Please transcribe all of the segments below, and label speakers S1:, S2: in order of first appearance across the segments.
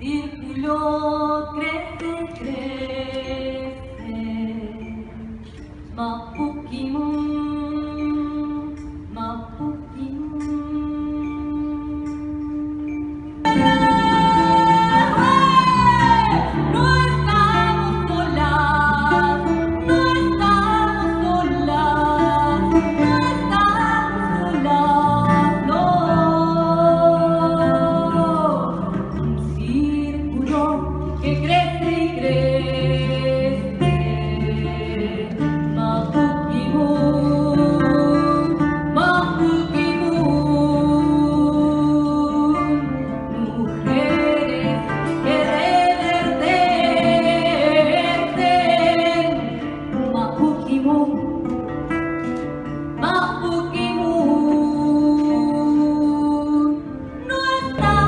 S1: Círculo crece, crece, Mapukimun, Mapukimun. No estamos solas, no estamos solas, no estamos solas, no. Un círculo que crece y crece, Mapukimun, Mapukimun. Mujeres que reverdecen, Mapukimun, Mapukimun. No estamos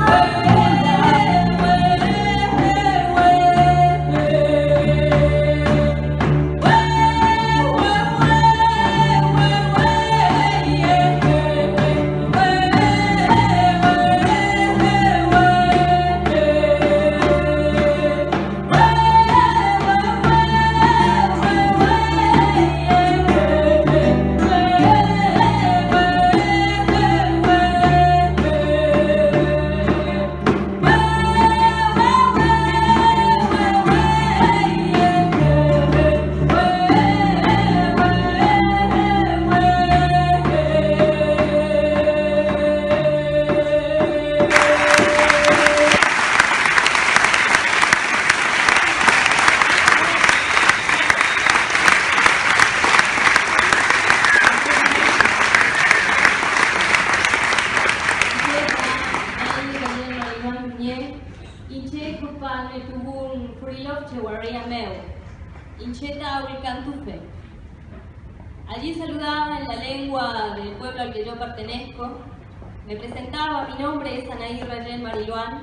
S1: Inche kupan tubun frilov chewaria meu. Incheta Cantufe. Allí saludaba en la lengua del pueblo al que yo pertenezco. Me presentaba, mi nombre es Anaí Rayén Mariluán.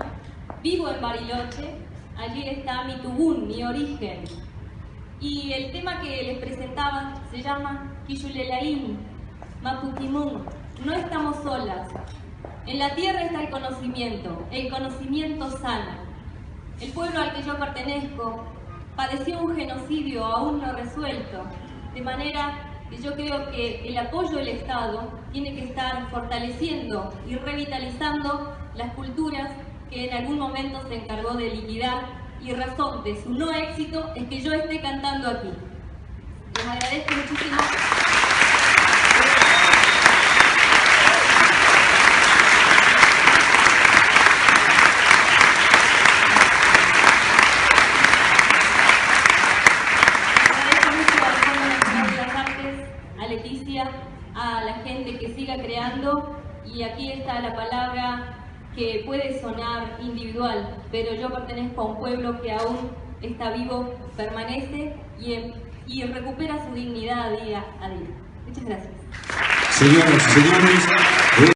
S1: Vivo en Bariloche. Allí está mi tubún, mi origen. Y el tema que les presentaba se llama Quillulelaín, Mapukimun. No estamos solas. En la tierra está el conocimiento sana. El pueblo al que yo pertenezco padeció un genocidio aún no resuelto, de manera que yo creo que el apoyo del Estado tiene que estar fortaleciendo y revitalizando las culturas que en algún momento se encargó de liquidar, y razón de su no éxito es que yo esté cantando aquí. Les agradezco muchísimo. A la gente que siga creando, y aquí está la palabra que puede sonar individual, pero yo pertenezco a un pueblo que aún está vivo, permanece y recupera su dignidad día a día. Muchas gracias.
S2: Señoras y señores.